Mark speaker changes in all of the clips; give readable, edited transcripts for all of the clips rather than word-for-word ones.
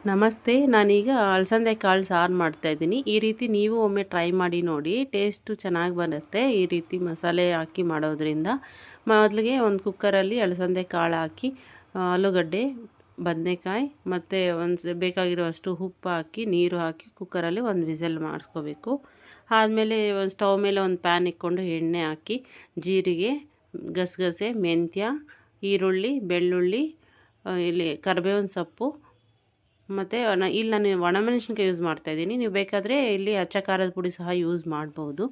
Speaker 1: ನಮಸ್ತೆ. ನಾನೀಗ ಅಲಸಂದೆ ಕಾಳು ಸಾರು ಮಾಡ್ತಾಯಿದ್ದೀನಿ. ಈ ರೀತಿ ನೀವು ಒಮ್ಮೆ ಟ್ರೈ ಮಾಡಿ ನೋಡಿ, ಟೇಸ್ಟು ಚೆನ್ನಾಗಿ ಬರುತ್ತೆ ಈ ರೀತಿ ಮಸಾಲೆ ಹಾಕಿ ಮಾಡೋದ್ರಿಂದ. ಮೊದಲಿಗೆ ಒಂದು ಕುಕ್ಕರಲ್ಲಿ ಅಲಸಂದೆ ಕಾಳು ಹಾಕಿ, ಆಲೂಗಡ್ಡೆ, ಬದನೆಕಾಯಿ ಮತ್ತು ಒಂದು ಬೇಕಾಗಿರುವಷ್ಟು ಉಪ್ಪು ಹಾಕಿ, ನೀರು ಹಾಕಿ ಕುಕ್ಕರಲ್ಲಿ ಒಂದು ವಿಸಲ್ ಮಾಡಿಸ್ಕೋಬೇಕು. ಆದಮೇಲೆ ಒಂದು ಸ್ಟವ್ ಮೇಲೆ ಒಂದು ಪ್ಯಾನ್ ಇಟ್ಕೊಂಡು ಎಣ್ಣೆ ಹಾಕಿ, ಜೀರಿಗೆ, ಗಸಗಸೆ, ಮೆಂತ್ಯ, ಈರುಳ್ಳಿ, ಬೆಳ್ಳುಳ್ಳಿ, ಇಲ್ಲಿ ಕರಿಬೇವಿನ ಸೊಪ್ಪು, ಮತ್ತು ಇಲ್ಲಿ ನಾನು ಒಣಮೆಣಸಿನ್ಕಾಯಿ ಯೂಸ್ ಮಾಡ್ತಾಯಿದ್ದೀನಿ. ನೀವು ಬೇಕಾದರೆ ಇಲ್ಲಿ ಅಚ್ಚ ಖಾರದ ಪುಡಿ ಸಹ ಯೂಸ್ ಮಾಡ್ಬೋದು.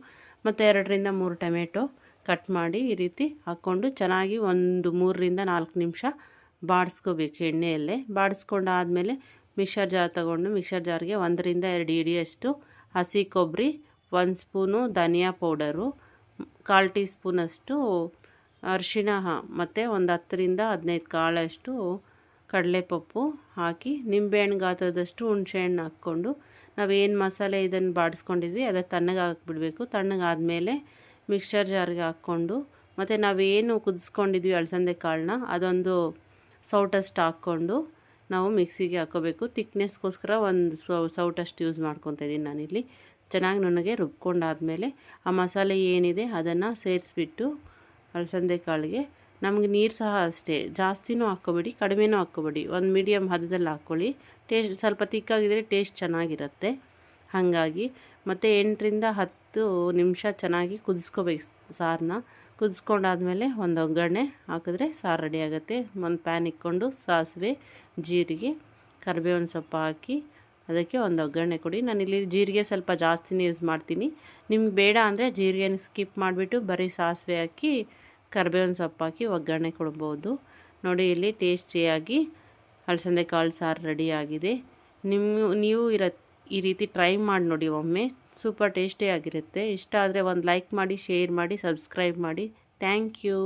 Speaker 1: ಮತ್ತು 2ರಿಂದ 3 ಟೊಮೆಟೊ ಕಟ್ ಮಾಡಿ ಈ ರೀತಿ ಹಾಕ್ಕೊಂಡು ಚೆನ್ನಾಗಿ ಒಂದು 3ರಿಂದ 4 ನಿಮಿಷ ಬಾಡಿಸ್ಕೋಬೇಕು ಎಣ್ಣೆಯಲ್ಲೇ. ಬಾಡಿಸ್ಕೊಂಡಾದಮೇಲೆ ಮಿಕ್ಸರ್ ಜಾರ್ ತೊಗೊಂಡು ಮಿಕ್ಸರ್ ಜಾರ್ಗೆ 1ರಿಂದ 2 ಹಿಡಿಯಷ್ಟು ಹಸಿ ಕೊಬ್ಬರಿ, 1 ಸ್ಪೂನು ಧನಿಯಾ ಪೌಡರು, 1/4 ಟೀ ಸ್ಪೂನಷ್ಟು ಅರಿಶಿಣ, ಮತ್ತು ಒಂದು 10ರಿಂದ 15 ಕಾಳಷ್ಟು ಕಡಲೆಪಪ್ಪು ಹಾಕಿ, ನಿಂಬೆಹಣ್ಣು ಗಾತ್ರದಷ್ಟು ಹುಣಸೆಹಣ್ಣು ಹಾಕ್ಕೊಂಡು ನಾವೇನು ಮಸಾಲೆ ಇದನ್ನು ಬಾಡಿಸ್ಕೊಂಡಿದ್ವಿ ಅದಕ್ಕೆ ತಣ್ಣಗೆ ಹಾಕ್ಬಿಡಬೇಕು. ತಣ್ಣಗಾದಮೇಲೆ ಮಿಕ್ಸರ್ ಜಾರ್ಗೆ ಹಾಕ್ಕೊಂಡು, ಮತ್ತು ನಾವೇನು ಕುದಿಸ್ಕೊಂಡಿದ್ವಿ ಅಲಸಂದೆ ಕಾಳನ್ನ ಅದೊಂದು ಸೌಟಷ್ಟು ಹಾಕ್ಕೊಂಡು ನಾವು ಮಿಕ್ಸಿಗೆ ಹಾಕ್ಕೋಬೇಕು. ತಿಕ್ನೆಸ್ಗೋಸ್ಕರ ಒಂದು ಸೌಟಷ್ಟು ಯೂಸ್ ಮಾಡ್ಕೊತಾ ಇದ್ದೀನಿ ನಾನಿಲ್ಲಿ. ಚೆನ್ನಾಗಿ ನುಣ್ಣಗೆ ರುಬ್ಕೊಂಡಾದಮೇಲೆ ಆ ಮಸಾಲೆ ಏನಿದೆ ಅದನ್ನು ಸೇರಿಸ್ಬಿಟ್ಟು ಅಲಸಂದೆ ಕಾಳಿಗೆ ನಮಗೆ ನೀರು ಸಹ ಅಷ್ಟೇ ಜಾಸ್ತಿನೂ ಹಾಕ್ಕೋಬೇಡಿ, ಕಡಿಮೆನೂ ಹಾಕ್ಕೋಬೇಡಿ, ಒಂದು ಮೀಡಿಯಮ್ ಹದದಲ್ಲಿ ಹಾಕ್ಕೊಳ್ಳಿ. ಟೇಸ್ಟ್ ಸ್ವಲ್ಪ ತಿಕ್ಕಾಗಿದ್ದರೆ ಟೇಸ್ಟ್ ಚೆನ್ನಾಗಿರುತ್ತೆ. ಹಾಗಾಗಿ ಮತ್ತು 8ರಿಂದ 10 ನಿಮಿಷ ಚೆನ್ನಾಗಿ ಕುದಿಸ್ಕೋಬೇಕು ಸಾರನ್ನ. ಕುದಿಸ್ಕೊಂಡಾದ್ಮೇಲೆ ಒಂದು ಒಗ್ಗರಣೆ ಹಾಕಿದ್ರೆ ಸಾರು ರೆಡಿ ಆಗುತ್ತೆ. ಒಂದು ಪ್ಯಾನ್ ಇಟ್ಕೊಂಡು ಸಾಸಿವೆ, ಜೀರಿಗೆ, ಕರಿಬೇವಿನ ಸೊಪ್ಪು ಹಾಕಿ ಅದಕ್ಕೆ ಒಂದು ಒಗ್ಗರಣೆ ಕೊಡಿ. ನಾನಿಲ್ಲಿ ಜೀರಿಗೆ ಸ್ವಲ್ಪ ಜಾಸ್ತಿನೇ ಯೂಸ್ ಮಾಡ್ತೀನಿ. ನಿಮ್ಗೆ ಬೇಡ ಅಂದರೆ ಜೀರಿಗೆನ ಸ್ಕಿಪ್ ಮಾಡಿಬಿಟ್ಟು ಬರೀ ಸಾಸಿವೆ ಹಾಕಿ ಕರಿಬೇವಿನ ಸೊಪ್ಪು ಹಾಕಿ ಒಗ್ಗರಣೆ ಕೊಡ್ಬೋದು. ನೋಡಿ, ಇಲ್ಲಿ ಟೇಸ್ಟಿಯಾಗಿ ಅಲಸಂದೆ ಕಾಳು ಸಾರು ರೆಡಿಯಾಗಿದೆ. ನೀವು ಈ ರೀತಿ ಟ್ರೈ ಮಾಡಿ ನೋಡಿ ಒಮ್ಮೆ, ಸೂಪರ್ ಟೇಸ್ಟಿಯಾಗಿರುತ್ತೆ. ಇಷ್ಟ ಆದರೆ ಒಂದು ಲೈಕ್ ಮಾಡಿ, ಶೇರ್ ಮಾಡಿ, ಸಬ್ಸ್ಕ್ರೈಬ್ ಮಾಡಿ. Thank you.